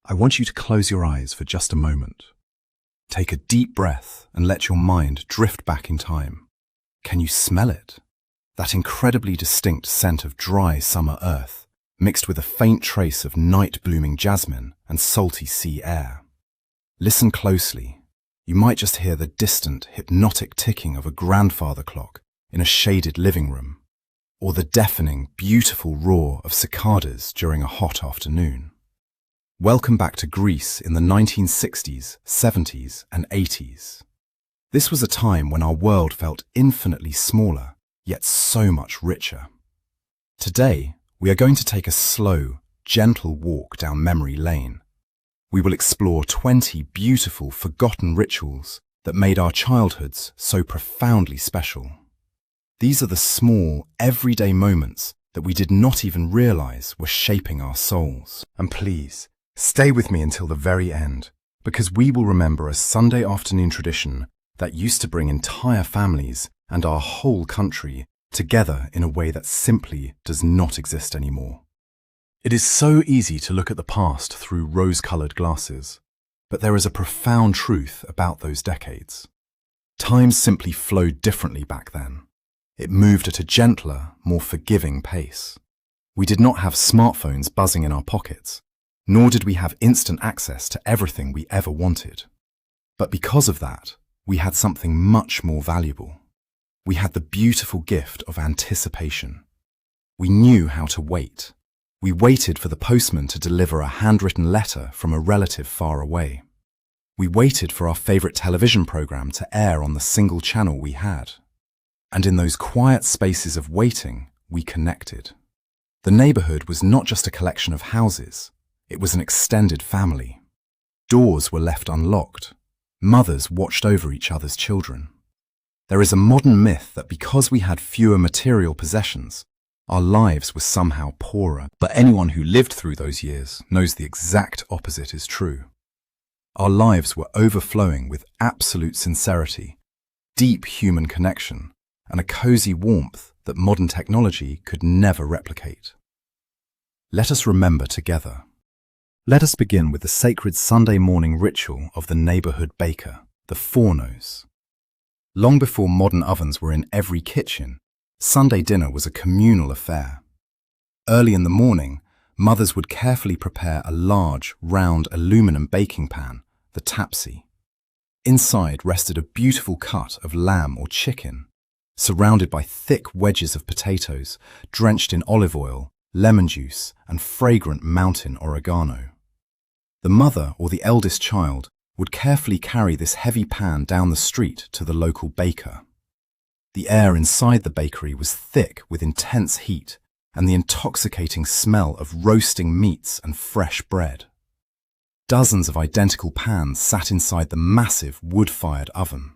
I want you to close your eyes for just a moment. Take a deep breath and let your mind drift back in time. Can you smell it? That incredibly distinct scent of dry summer earth, mixed with a faint trace of night-blooming jasmine and salty sea air. Listen closely. You might just hear the distant, hypnotic ticking of a grandfather clock in a shaded living room, or the deafening, beautiful roar of cicadas during a hot afternoon. Welcome back to Greece in the 1960s, 70s, and 80s. This was a time when our world felt infinitely smaller, yet so much richer. Today, we are going to take a slow, gentle walk down memory lane. We will explore 20 beautiful, forgotten rituals that made our childhoods so profoundly special. These are the small, everyday moments that we did not even realize were shaping our souls. And please, stay with me until the very end, because we will remember a Sunday afternoon tradition that used to bring entire families and our whole country together in a way that simply does not exist anymore. It is so easy to look at the past through rose-colored glasses, but there is a profound truth about those decades. Time simply flowed differently back then. It moved at a gentler, more forgiving pace. We did not have smartphones buzzing in our pockets, nor did we have instant access to everything we ever wanted. But because of that, we had something much more valuable. We had the beautiful gift of anticipation. We knew how to wait. We waited for the postman to deliver a handwritten letter from a relative far away. We waited for our favorite television program to air on the single channel we had. And in those quiet spaces of waiting, we connected. The neighborhood was not just a collection of houses. It was an extended family. Doors were left unlocked. Mothers watched over each other's children. There is a modern myth that because we had fewer material possessions, our lives were somehow poorer. But anyone who lived through those years knows the exact opposite is true. Our lives were overflowing with absolute sincerity, deep human connection, and a cozy warmth that modern technology could never replicate. Let us remember together. Let us begin with the sacred Sunday morning ritual of the neighborhood baker, the fornos. Long before modern ovens were in every kitchen, Sunday dinner was a communal affair. Early in the morning, mothers would carefully prepare a large, round aluminum baking pan, the tapsi. Inside rested a beautiful cut of lamb or chicken, surrounded by thick wedges of potatoes drenched in olive oil, lemon juice, and fragrant mountain oregano. The mother or the eldest child would carefully carry this heavy pan down the street to the local baker. The air inside the bakery was thick with intense heat and the intoxicating smell of roasting meats and fresh bread. Dozens of identical pans sat inside the massive wood-fired oven.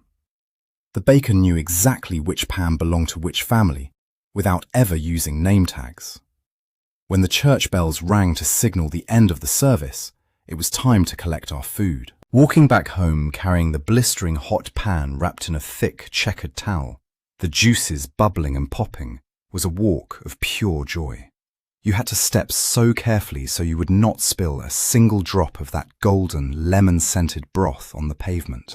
The baker knew exactly which pan belonged to which family without ever using name tags. When the church bells rang to signal the end of the service, it was time to collect our food. Walking back home carrying the blistering hot pan wrapped in a thick checkered towel, the juices bubbling and popping, was a walk of pure joy. You had to step so carefully so you would not spill a single drop of that golden, lemon-scented broth on the pavement.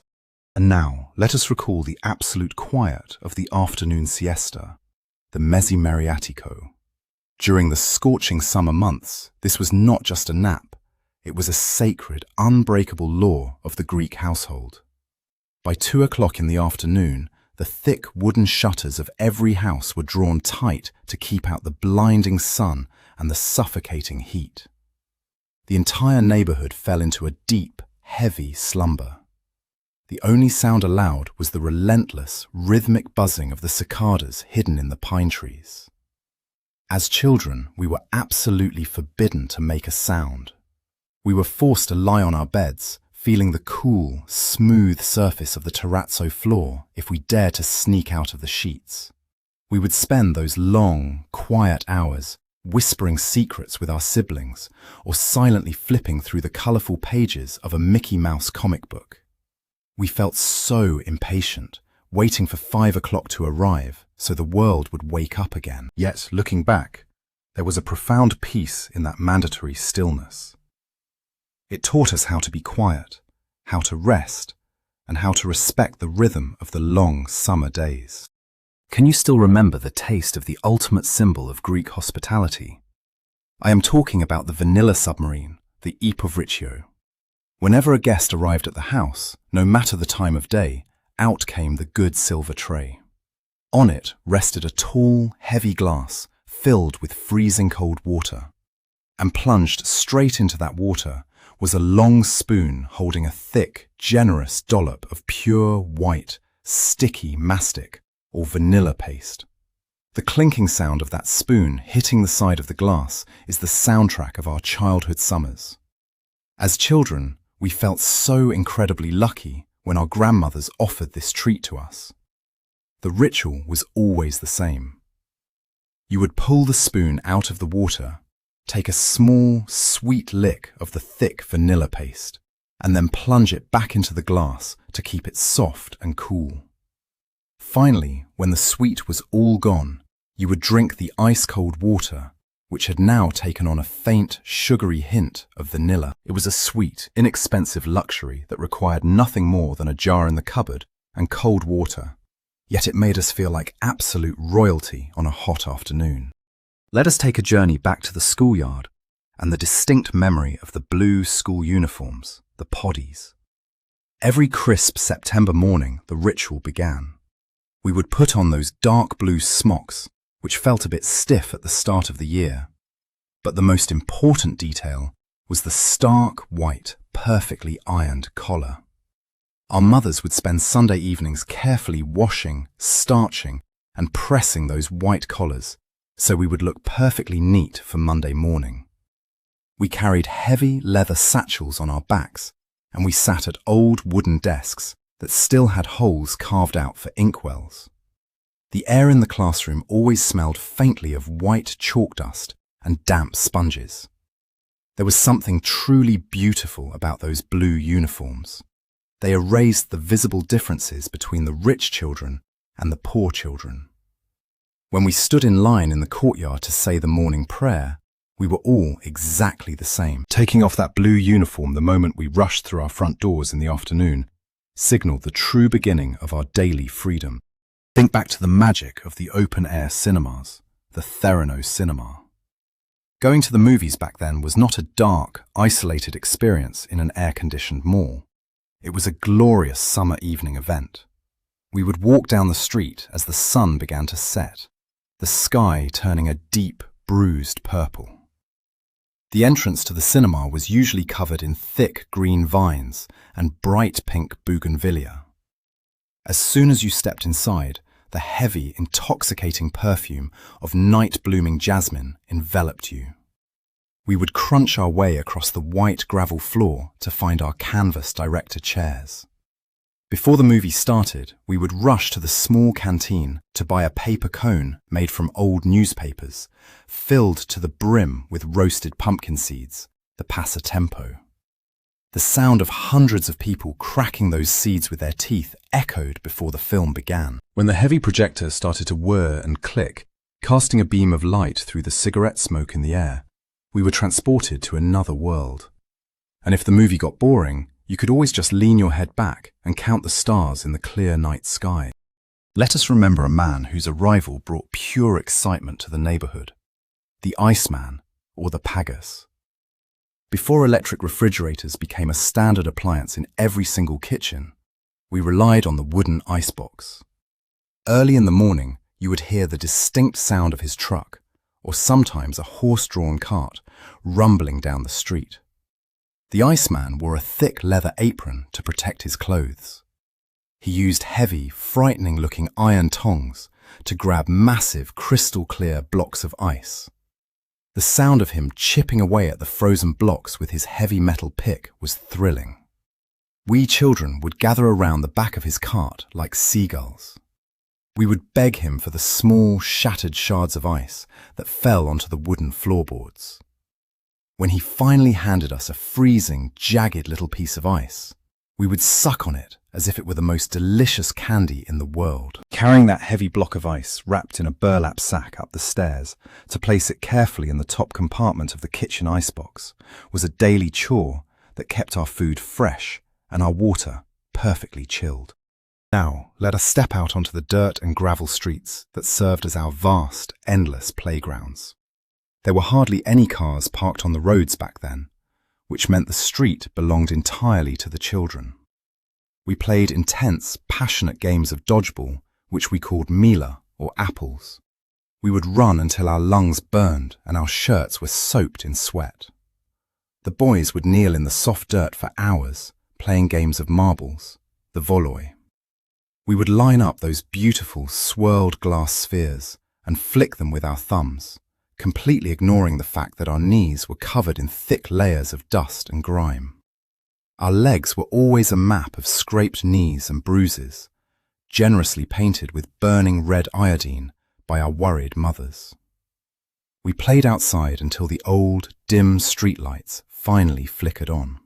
And now, let us recall the absolute quiet of the afternoon siesta, the mesimeriatiko. During the scorching summer months, this was not just a nap. It was a sacred, unbreakable law of the Greek household. By 2 o'clock in the afternoon, the thick wooden shutters of every house were drawn tight to keep out the blinding sun and the suffocating heat. The entire neighborhood fell into a deep, heavy slumber. The only sound allowed was the relentless, rhythmic buzzing of the cicadas hidden in the pine trees. As children, we were absolutely forbidden to make a sound. We were forced to lie on our beds, feeling the cool, smooth surface of the terrazzo floor if we dared to sneak out of the sheets. We would spend those long, quiet hours whispering secrets with our siblings or silently flipping through the colourful pages of a Mickey Mouse comic book. We felt so impatient, waiting for 5 o'clock to arrive so the world would wake up again. Yet, looking back, there was a profound peace in that mandatory stillness. It taught us how to be quiet, how to rest, and how to respect the rhythm of the long summer days. Can you still remember the taste of the ultimate symbol of Greek hospitality? I am talking about the vanilla submarine, the ipovritio. Whenever a guest arrived at the house, no matter the time of day, out came the good silver tray. On it rested a tall, heavy glass filled with freezing cold water, and plunged straight into that water was a long spoon holding a thick, generous dollop of pure, white, sticky mastic or vanilla paste. The clinking sound of that spoon hitting the side of the glass is the soundtrack of our childhood summers. As children, we felt so incredibly lucky when our grandmothers offered this treat to us. The ritual was always the same. You would pull the spoon out of the water, take a small, sweet lick of the thick vanilla paste, and then plunge it back into the glass to keep it soft and cool. Finally, when the sweet was all gone, you would drink the ice-cold water, which had now taken on a faint, sugary hint of vanilla. It was a sweet, inexpensive luxury that required nothing more than a jar in the cupboard and cold water, yet it made us feel like absolute royalty on a hot afternoon. Let us take a journey back to the schoolyard and the distinct memory of the blue school uniforms, the poddies. Every crisp September morning, the ritual began. We would put on those dark blue smocks, which felt a bit stiff at the start of the year. But the most important detail was the stark white, perfectly ironed collar. Our mothers would spend Sunday evenings carefully washing, starching, and pressing those white collars so we would look perfectly neat for Monday morning. We carried heavy leather satchels on our backs, and we sat at old wooden desks that still had holes carved out for inkwells. The air in the classroom always smelled faintly of white chalk dust and damp sponges. There was something truly beautiful about those blue uniforms. They erased the visible differences between the rich children and the poor children. When we stood in line in the courtyard to say the morning prayer, we were all exactly the same. Taking off that blue uniform the moment we rushed through our front doors in the afternoon signaled the true beginning of our daily freedom. Think back to the magic of the open-air cinemas, the Theranos cinema. Going to the movies back then was not a dark, isolated experience in an air-conditioned mall. It was a glorious summer evening event. We would walk down the street as the sun began to set, the sky turning a deep, bruised purple. The entrance to the cinema was usually covered in thick green vines and bright pink bougainvillea. As soon as you stepped inside, the heavy, intoxicating perfume of night-blooming jasmine enveloped you. We would crunch our way across the white gravel floor to find our canvas director chairs. Before the movie started, we would rush to the small canteen to buy a paper cone made from old newspapers, filled to the brim with roasted pumpkin seeds, the passatempo. The sound of hundreds of people cracking those seeds with their teeth echoed before the film began. When the heavy projector started to whir and click, casting a beam of light through the cigarette smoke in the air, we were transported to another world. And if the movie got boring, you could always just lean your head back and count the stars in the clear night sky. Let us remember a man whose arrival brought pure excitement to the neighborhood, the Iceman or the Pagas. Before electric refrigerators became a standard appliance in every single kitchen, we relied on the wooden icebox. Early in the morning, you would hear the distinct sound of his truck, or sometimes a horse-drawn cart, rumbling down the street. The Iceman wore a thick leather apron to protect his clothes. He used heavy, frightening-looking iron tongs to grab massive, crystal-clear blocks of ice. The sound of him chipping away at the frozen blocks with his heavy metal pick was thrilling. We children would gather around the back of his cart like seagulls. We would beg him for the small, shattered shards of ice that fell onto the wooden floorboards. When he finally handed us a freezing, jagged little piece of ice, we would suck on it as if it were the most delicious candy in the world. Carrying that heavy block of ice wrapped in a burlap sack up the stairs to place it carefully in the top compartment of the kitchen icebox was a daily chore that kept our food fresh and our water perfectly chilled. Now, let us step out onto the dirt and gravel streets that served as our vast, endless playgrounds. There were hardly any cars parked on the roads back then, which meant the street belonged entirely to the children. We played intense, passionate games of dodgeball, which we called mila or apples. We would run until our lungs burned and our shirts were soaked in sweat. The boys would kneel in the soft dirt for hours, playing games of marbles, the voloi. We would line up those beautiful, swirled glass spheres and flick them with our thumbs, completely ignoring the fact that our knees were covered in thick layers of dust and grime. Our legs were always a map of scraped knees and bruises, generously painted with burning red iodine by our worried mothers. We played outside until the old, dim streetlights finally flickered on.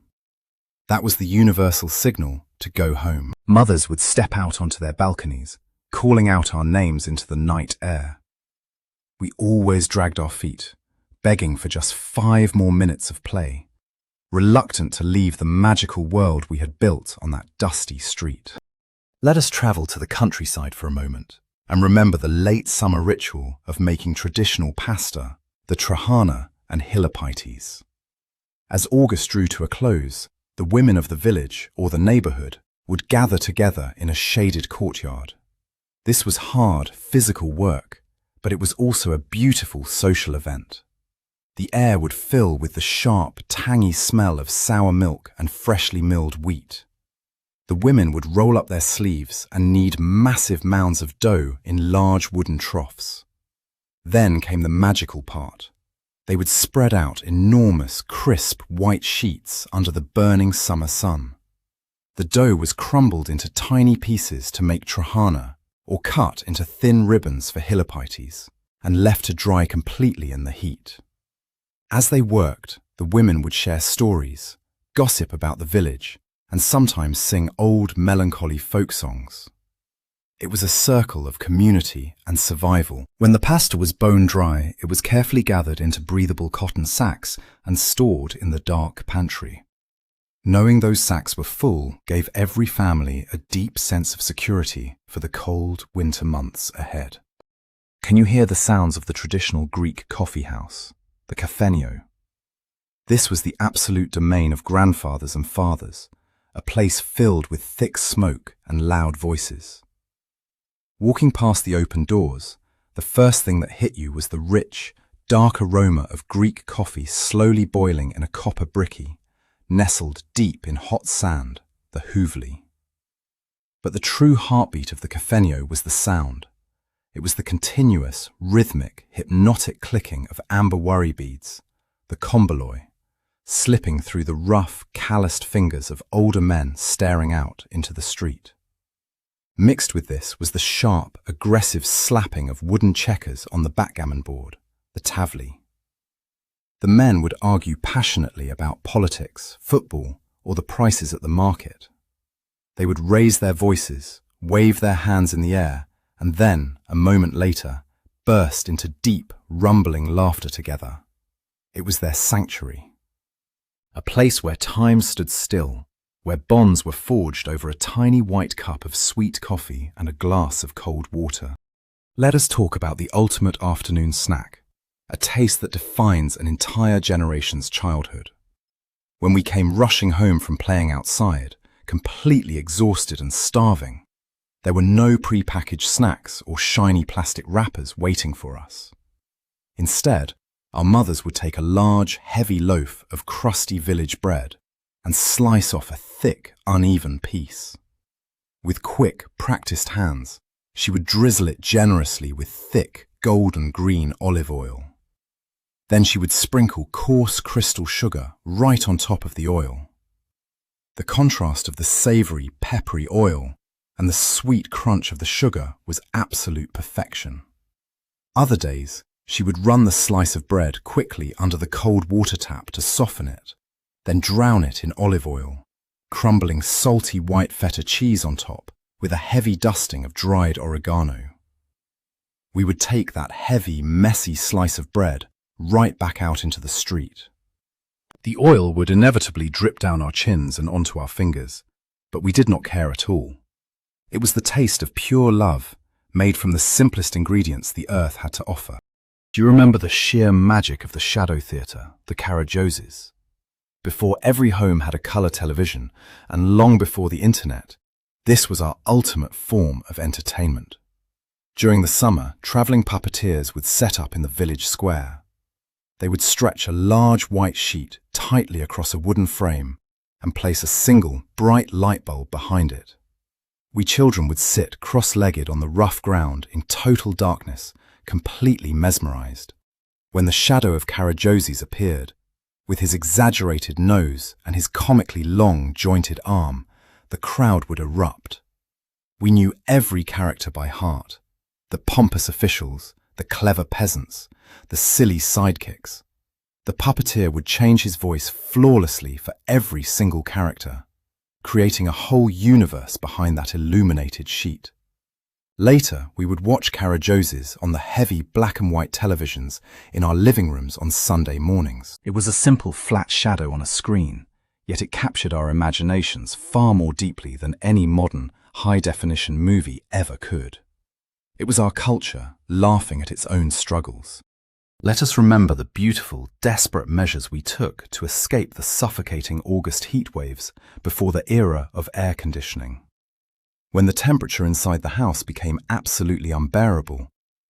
That was the universal signal to go home. Mothers would step out onto their balconies, calling out our names into the night air. We always dragged our feet, begging for just 5 more minutes of play, reluctant to leave the magical world we had built on that dusty street. Let us travel to the countryside for a moment and remember the late summer ritual of making traditional pasta, the trahana and hilapaites. As August drew to a close, the women of the village or the neighborhood would gather together in a shaded courtyard. This was hard, physical work, but it was also a beautiful social event. The air would fill with the sharp, tangy smell of sour milk and freshly milled wheat. The women would roll up their sleeves and knead massive mounds of dough in large wooden troughs. Then came the magical part. They would spread out enormous, crisp white sheets under the burning summer sun. The dough was crumbled into tiny pieces to make trahana, or cut into thin ribbons for hilapaites, and left to dry completely in the heat. As they worked, the women would share stories, gossip about the village, and sometimes sing old melancholy folk songs. It was a circle of community and survival. When the pasta was bone dry, it was carefully gathered into breathable cotton sacks and stored in the dark pantry. Knowing those sacks were full gave every family a deep sense of security for the cold winter months ahead. Can you hear the sounds of the traditional Greek coffee house, the cafenio? This was the absolute domain of grandfathers and fathers, a place filled with thick smoke and loud voices. Walking past the open doors, the first thing that hit you was the rich, dark aroma of Greek coffee slowly boiling in a copper bricky, nestled deep in hot sand, the houvli. But the true heartbeat of the cafenio was the sound. It was the continuous, rhythmic, hypnotic clicking of amber worry beads, the komboloi, slipping through the rough, calloused fingers of older men staring out into the street. Mixed with this was the sharp, aggressive slapping of wooden checkers on the backgammon board, the tavli. The men would argue passionately about politics, football, or the prices at the market. They would raise their voices, wave their hands in the air, and then, a moment later, burst into deep, rumbling laughter together. It was their sanctuary. A place where time stood still, where bonds were forged over a tiny white cup of sweet coffee and a glass of cold water. Let us talk about the ultimate afternoon snack, a taste that defines an entire generation's childhood. When we came rushing home from playing outside, completely exhausted and starving, there were no pre-packaged snacks or shiny plastic wrappers waiting for us. Instead, our mothers would take a large, heavy loaf of crusty village bread and slice off a thick, uneven piece. With quick, practiced hands, she would drizzle it generously with thick, golden green olive oil. Then she would sprinkle coarse crystal sugar right on top of the oil. The contrast of the savory, peppery oil and the sweet crunch of the sugar was absolute perfection. Other days, she would run the slice of bread quickly under the cold water tap to soften it, then drown it in olive oil, crumbling salty white feta cheese on top with a heavy dusting of dried oregano. We would take that heavy, messy slice of bread right back out into the street. The oil would inevitably drip down our chins and onto our fingers, but we did not care at all. It was the taste of pure love, made from the simplest ingredients the earth had to offer. Do you remember the sheer magic of the shadow theatre, the Carajoses? Before every home had a colour television, and long before the internet, this was our ultimate form of entertainment. During the summer, travelling puppeteers would set up in the village square. They would stretch a large white sheet tightly across a wooden frame and place a single, bright light bulb behind it. We children would sit cross-legged on the rough ground in total darkness, completely mesmerised. When the shadow of Carajoses appeared, with his exaggerated nose and his comically long, jointed arm, the crowd would erupt. We knew every character by heart, the pompous officials, the clever peasants, the silly sidekicks. The puppeteer would change his voice flawlessly for every single character, creating a whole universe behind that illuminated sheet. Later, we would watch Carajoses on the heavy black and white televisions in our living rooms on Sunday mornings. It was a simple flat shadow on a screen, yet it captured our imaginations far more deeply than any modern, high-definition movie ever could. It was our culture laughing at its own struggles. Let us remember the beautiful, desperate measures we took to escape the suffocating August heat waves before the era of air conditioning. When the temperature inside the house became absolutely unbearable,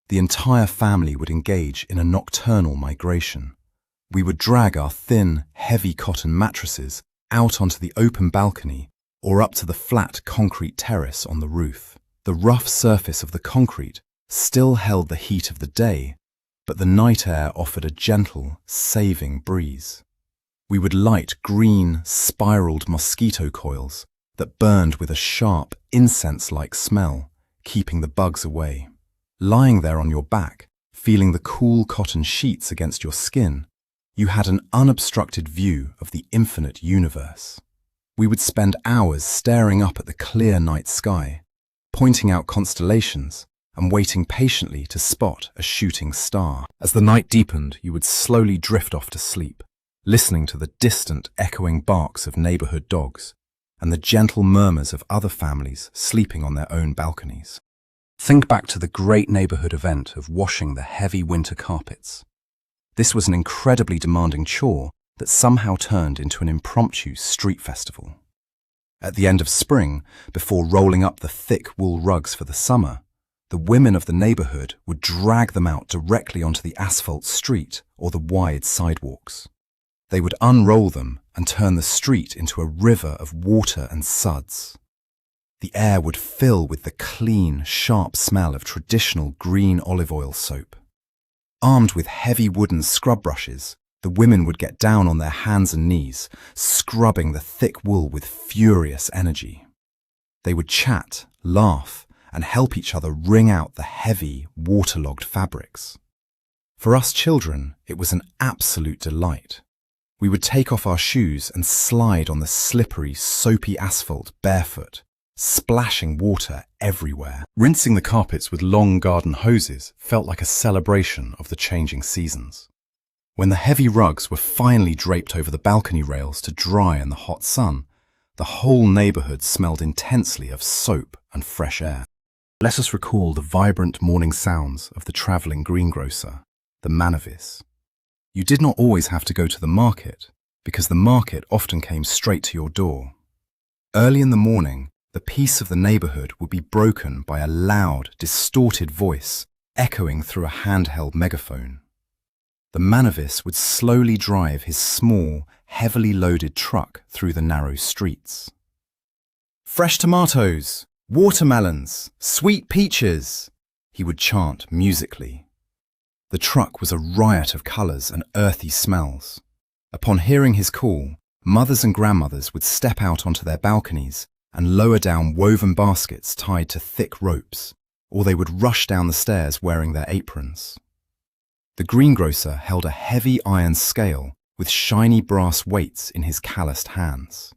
the entire family would engage in a nocturnal migration. We would drag our thin, heavy cotton mattresses out onto the open balcony or up to the flat concrete terrace on the roof. The rough surface of the concrete still held the heat of the day, but the night air offered a gentle, saving breeze. We would light green, spiraled mosquito coils that burned with a sharp, incense-like smell, keeping the bugs away. Lying there on your back, feeling the cool cotton sheets against your skin, you had an unobstructed view of the infinite universe. We would spend hours staring up at the clear night sky, pointing out constellations and waiting patiently to spot a shooting star. As the night deepened, you would slowly drift off to sleep, listening to the distant, echoing barks of neighbourhood dogs and the gentle murmurs of other families sleeping on their own balconies. Think back to the great neighbourhood event of washing the heavy winter carpets. This was an incredibly demanding chore that somehow turned into an impromptu street festival. At the end of spring, before rolling up the thick wool rugs for the summer, the women of the neighbourhood would drag them out directly onto the asphalt street or the wide sidewalks. They would unroll them and turn the street into a river of water and suds. The air would fill with the clean, sharp smell of traditional green olive oil soap. Armed with heavy wooden scrub brushes, the women would get down on their hands and knees, scrubbing the thick wool with furious energy. They would chat, laugh, and help each other wring out the heavy, waterlogged fabrics. For us children, it was an absolute delight. We would take off our shoes and slide on the slippery, soapy asphalt barefoot, splashing water everywhere. Rinsing the carpets with long garden hoses felt like a celebration of the changing seasons. When the heavy rugs were finally draped over the balcony rails to dry in the hot sun, the whole neighbourhood smelled intensely of soap and fresh air. Let us recall the vibrant morning sounds of the travelling greengrocer, the manavis. You did not always have to go to the market, because the market often came straight to your door. Early in the morning, the peace of the neighbourhood would be broken by a loud, distorted voice echoing through a handheld megaphone. The manavis would slowly drive his small, heavily loaded truck through the narrow streets. "Fresh tomatoes, watermelons, sweet peaches," he would chant musically. The truck was a riot of colours and earthy smells. Upon hearing his call, mothers and grandmothers would step out onto their balconies and lower down woven baskets tied to thick ropes, or they would rush down the stairs wearing their aprons. The greengrocer held a heavy iron scale with shiny brass weights in his calloused hands.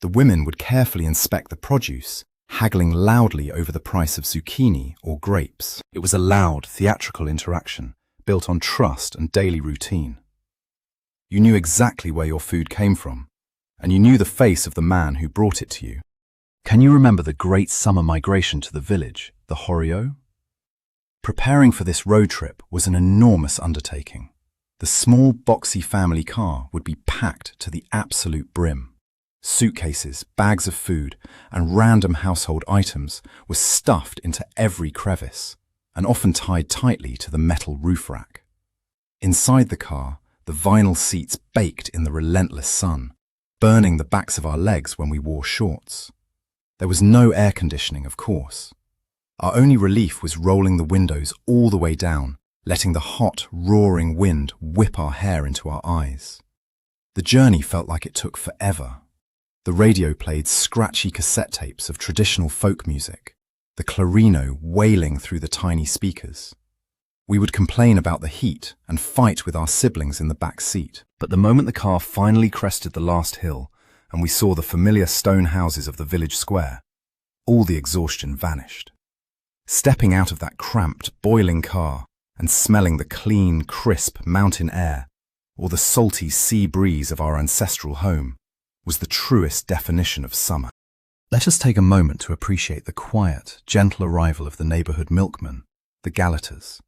The women would carefully inspect the produce, haggling loudly over the price of zucchini or grapes. It was a loud, theatrical interaction, built on trust and daily routine. You knew exactly where your food came from, and you knew the face of the man who brought it to you. Can you remember the great summer migration to the village, the Horio? Preparing for this road trip was an enormous undertaking. The small, boxy family car would be packed to the absolute brim. Suitcases, bags of food, and random household items were stuffed into every crevice, and often tied tightly to the metal roof rack. Inside the car, the vinyl seats baked in the relentless sun, burning the backs of our legs when we wore shorts. There was no air conditioning, of course. Our only relief was rolling the windows all the way down, letting the hot, roaring wind whip our hair into our eyes. The journey felt like it took forever. The radio played scratchy cassette tapes of traditional folk music, the clarino wailing through the tiny speakers. We would complain about the heat and fight with our siblings in the back seat. But the moment the car finally crested the last hill and we saw the familiar stone houses of the village square, all the exhaustion vanished. Stepping out of that cramped, boiling car and smelling the clean, crisp mountain air or the salty sea breeze of our ancestral home was the truest definition of summer. Let us take a moment to appreciate the quiet, gentle arrival of the neighborhood milkman, the Galatas.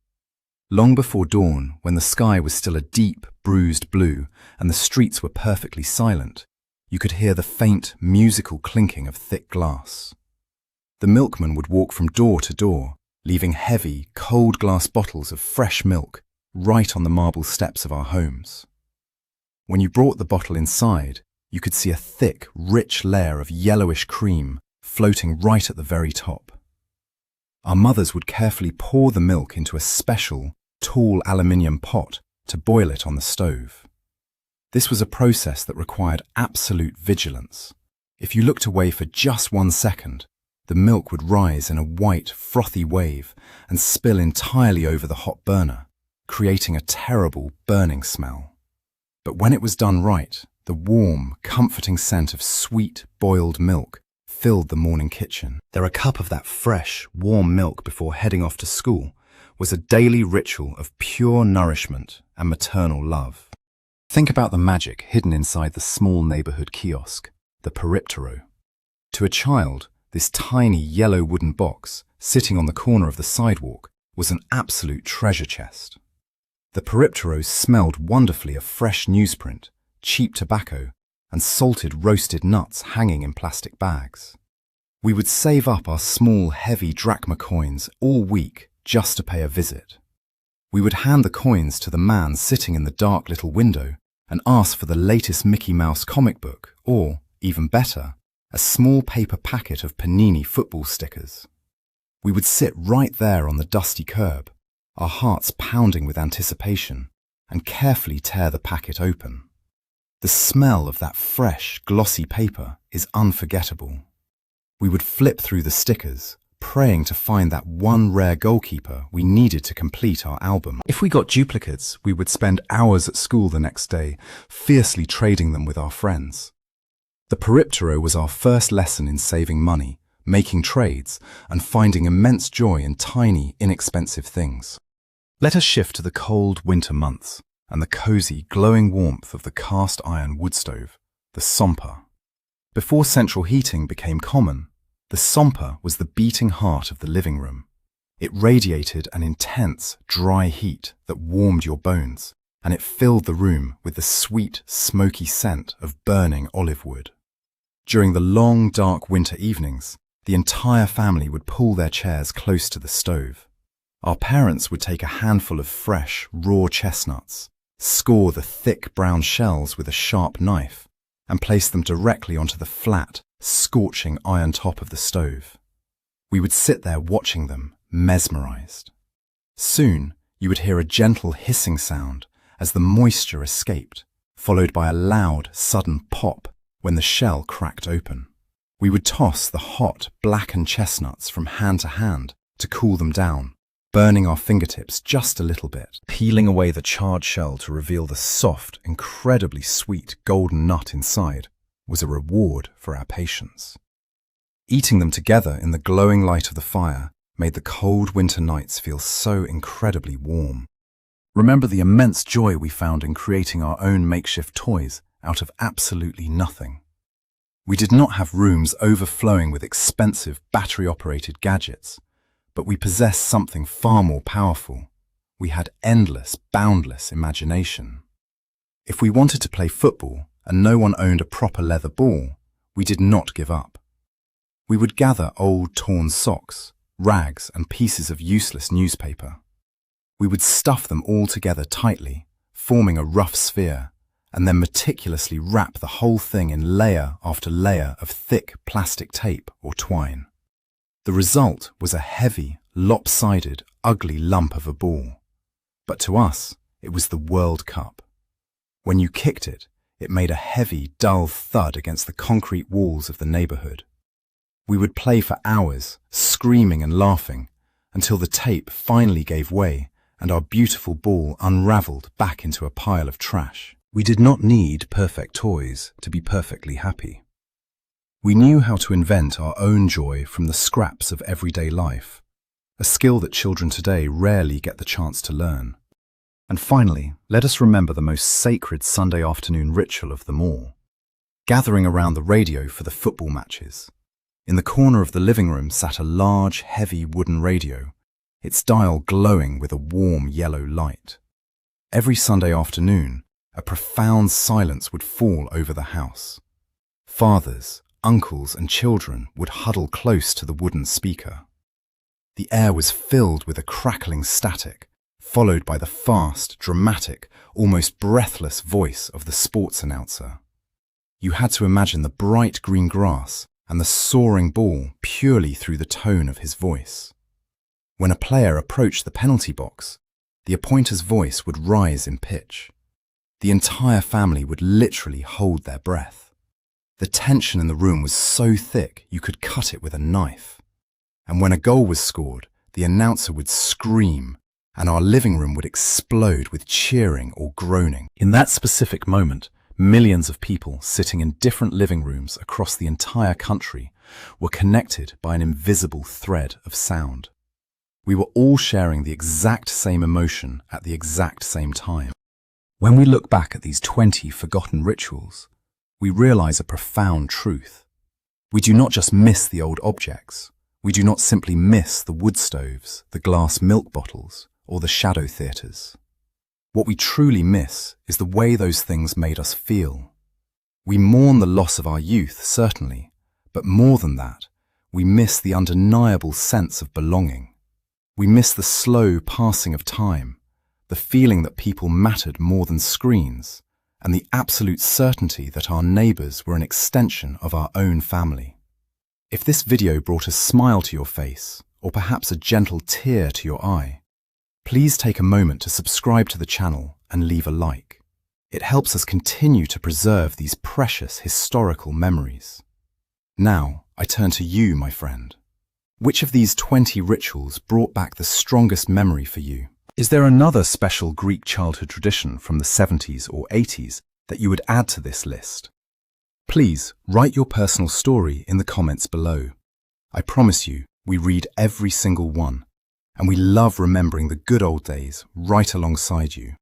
Long before dawn, when the sky was still a deep, bruised blue and the streets were perfectly silent, you could hear the faint, musical clinking of thick glass. The milkman would walk from door to door, leaving heavy, cold glass bottles of fresh milk right on the marble steps of our homes. When you brought the bottle inside, you could see a thick, rich layer of yellowish cream floating right at the very top. Our mothers would carefully pour the milk into a special, tall aluminium pot to boil it on the stove. This was a process that required absolute vigilance. If you looked away for just 1 second, the milk would rise in a white, frothy wave and spill entirely over the hot burner, creating a terrible burning smell. But when it was done right, the warm, comforting scent of sweet, boiled milk filled the morning kitchen. A cup of that fresh, warm milk before heading off to school was a daily ritual of pure nourishment and maternal love. Think about the magic hidden inside the small neighborhood kiosk, the periptero. To a child, this tiny yellow wooden box sitting on the corner of the sidewalk was an absolute treasure chest. The peripteros smelled wonderfully of fresh newsprint, cheap tobacco, and salted roasted nuts hanging in plastic bags. We would save up our small, heavy drachma coins all week just to pay a visit. We would hand the coins to the man sitting in the dark little window and ask for the latest Mickey Mouse comic book or, even better, a small paper packet of Panini football stickers. We would sit right there on the dusty curb, our hearts pounding with anticipation, and carefully tear the packet open. The smell of that fresh, glossy paper is unforgettable. We would flip through the stickers, praying to find that one rare goalkeeper we needed to complete our album. If we got duplicates, we would spend hours at school the next day, fiercely trading them with our friends. The periptero was our first lesson in saving money, making trades, and finding immense joy in tiny, inexpensive things. Let us shift to the cold winter months and the cozy, glowing warmth of the cast-iron wood stove, the sompa. Before central heating became common, the sompa was the beating heart of the living room. It radiated an intense, dry heat that warmed your bones, and it filled the room with the sweet, smoky scent of burning olive wood. During the long, dark winter evenings, the entire family would pull their chairs close to the stove. Our parents would take a handful of fresh, raw chestnuts, score the thick brown shells with a sharp knife, and place them directly onto the flat, scorching iron top of the stove. We would sit there watching them, mesmerized. Soon, you would hear a gentle hissing sound as the moisture escaped, followed by a loud, sudden pop when the shell cracked open. We would toss the hot, blackened chestnuts from hand to hand to cool them down, burning our fingertips just a little bit. Peeling away the charred shell to reveal the soft, incredibly sweet golden nut inside was a reward for our patience. Eating them together in the glowing light of the fire made the cold winter nights feel so incredibly warm. Remember the immense joy we found in creating our own makeshift toys out of absolutely nothing. We did not have rooms overflowing with expensive battery-operated gadgets, but we possessed something far more powerful. We had endless, boundless imagination. If we wanted to play football and no one owned a proper leather ball, we did not give up. We would gather old torn socks, rags, and pieces of useless newspaper. We would stuff them all together tightly, forming a rough sphere, and then meticulously wrap the whole thing in layer after layer of thick plastic tape or twine. The result was a heavy, lopsided, ugly lump of a ball. But to us, it was the World Cup. When you kicked it, it made a heavy, dull thud against the concrete walls of the neighborhood. We would play for hours, screaming and laughing, until the tape finally gave way and our beautiful ball unraveled back into a pile of trash. We did not need perfect toys to be perfectly happy. We knew how to invent our own joy from the scraps of everyday life, a skill that children today rarely get the chance to learn. And finally, let us remember the most sacred Sunday afternoon ritual of them all, gathering around the radio for the football matches. In the corner of the living room sat a large, heavy wooden radio, its dial glowing with a warm yellow light. Every Sunday afternoon, a profound silence would fall over the house. Fathers, uncles, and children would huddle close to the wooden speaker. The air was filled with a crackling static, followed by the fast, dramatic, almost breathless voice of the sports announcer. You had to imagine the bright green grass and the soaring ball purely through the tone of his voice. When a player approached the penalty box, the appointer's voice would rise in pitch. The entire family would literally hold their breath. The tension in the room was so thick you could cut it with a knife. And when a goal was scored, the announcer would scream, and our living room would explode with cheering or groaning. In that specific moment, millions of people sitting in different living rooms across the entire country were connected by an invisible thread of sound. We were all sharing the exact same emotion at the exact same time. When we look back at these 20 forgotten rituals, we realize a profound truth. We do not just miss the old objects. We do not simply miss the wood stoves, the glass milk bottles, or the shadow theatres. What we truly miss is the way those things made us feel. We mourn the loss of our youth, certainly, but more than that, we miss the undeniable sense of belonging. We miss the slow passing of time, the feeling that people mattered more than screens, and the absolute certainty that our neighbours were an extension of our own family. If this video brought a smile to your face, or perhaps a gentle tear to your eye, please take a moment to subscribe to the channel and leave a like. It helps us continue to preserve these precious historical memories. Now, I turn to you, my friend. Which of these 20 rituals brought back the strongest memory for you? Is there another special Greek childhood tradition from the 70s or 80s that you would add to this list? Please write your personal story in the comments below. I promise you, we read every single one, and we love remembering the good old days right alongside you.